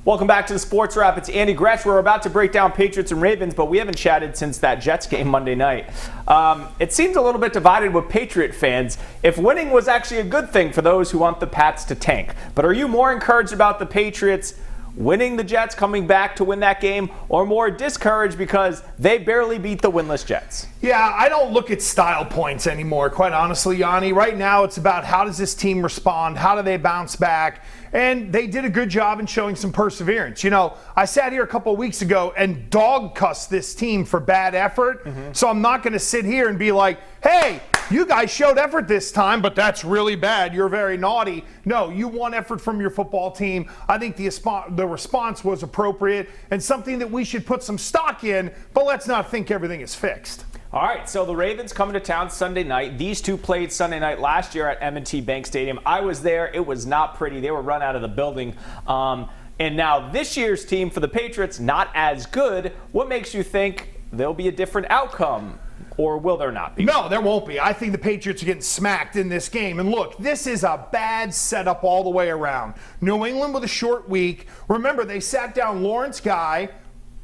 Welcome back to the Sports Wrap. It's Andy Gresh. We're about to break down Patriots and Ravens, but we haven't chatted since that Jets game Monday night. It seems a little bit divided with Patriot fans if winning was actually a good thing for those who want the Pats to tank. But are you more encouraged about the Patriots winning the Jets, coming back to win that game, or more discouraged because they barely beat the winless Jets? Yeah, I don't look at style points anymore, quite honestly, Yianni. Right now, it's about how does this team respond? How do they bounce back? And they did a good job in showing some perseverance. You know, I sat here a couple of weeks ago and dog cussed this team for bad effort. So I'm not going to sit here and be like, hey, you guys showed effort this time, but that's really bad. You're very naughty. No, you want effort from your football team. I think the response was appropriate and something that we should put some stock in, but let's not think everything is fixed. All right, so the Ravens coming to town Sunday night. These two played Sunday night last year at M&T Bank Stadium. I was there. It was not pretty. They were run out of the building. And now this year's team for the Patriots, not as good. What makes you think there'll be a different outcome? Or will there not be? No, there won't be. I think the Patriots are getting smacked in this game. And look, this is a bad setup all the way around. New England with a short week. Remember, they sat down Lawrence Guy,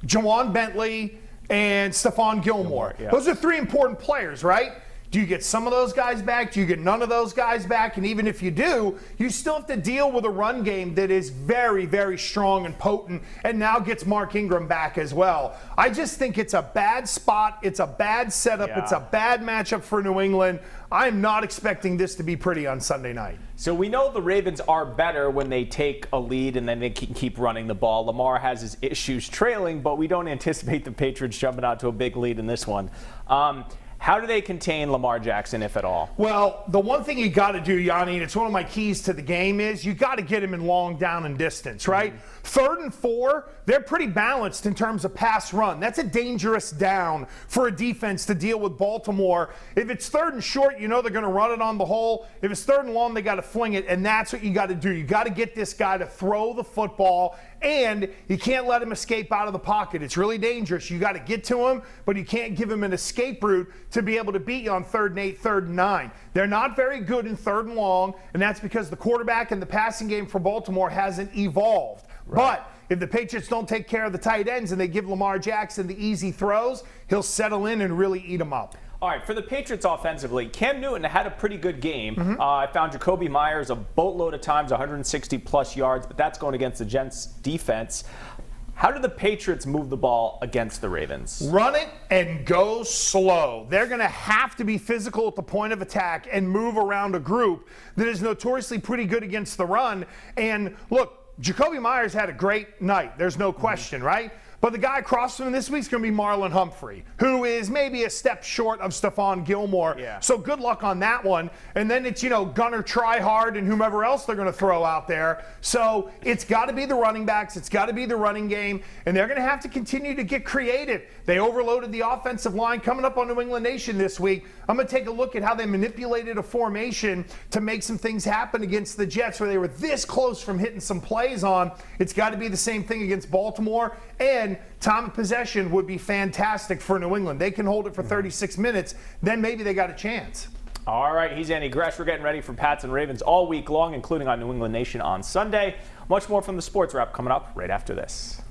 Jawan Bentley, and Stephon Gilmore. Yeah. Those are three important players, right? Do you get some of those guys back? Do you get none of those guys back? And even if you do, you still have to deal with a run game that is very, very strong and potent and now gets Mark Ingram back as well. I just think it's a bad spot. It's a bad setup. Yeah. It's a bad matchup for New England. I'm not expecting this to be pretty on Sunday night. So we know the Ravens are better when they take a lead and then they can keep running the ball. Lamar has his issues trailing, but we don't anticipate the Patriots jumping out to a big lead in this one. How do they contain Lamar Jackson, if at all? Well, the one thing you got to do, Yianni, and it's one of my keys to the game, is you got to get him in long down and distance, right? 3rd and 4, they're pretty balanced in terms of pass run. That's a dangerous down for a defense to deal with Baltimore. If it's 3rd and short, you know they're going to run it on the hole. If it's 3rd and long, they got to fling it, and that's what you got to do. You got to get this guy to throw the football, and you can't let him escape out of the pocket. It's really dangerous. You got to get to him, but you can't give him an escape route to be able to beat you on 3rd and 8, 3rd and 9. They're not very good in 3rd and long, and that's because the quarterback and the passing game for Baltimore hasn't evolved. Right. But if the Patriots don't take care of the tight ends and they give Lamar Jackson the easy throws, he'll settle in and really eat them up. All right, for the Patriots offensively, Cam Newton had a pretty good game. I found Jacoby Myers a boatload of times, 160-plus yards, but that's going against the Jets' defense. How do the Patriots move the ball against the Ravens? Run it and go slow. They're going to have to be physical at the point of attack and move around a group that is notoriously pretty good against the run. And look, Jacoby Myers had a great night. There's no question, right? But the guy across from him this week is going to be Marlon Humphrey, who is maybe a step short of Stephon Gilmore. Yeah. So good luck on that one. And then it's, Gunner Tryhard and whomever else they're going to throw out there. So it's got to be the running backs. It's got to be the running game. And they're going to have to continue to get creative. They overloaded the offensive line coming up on New England Nation this week. I'm going to take a look at how they manipulated a formation to make some things happen against the Jets where they were this close from hitting some plays on. It's got to be the same thing against Baltimore. And time of possession would be fantastic for New England. They can hold it for 36 minutes, then maybe they got a chance. All right, he's Andy Gresh. We're getting ready for Pats and Ravens all week long, including on New England Nation on Sunday. Much more from the Sports Wrap coming up right after this.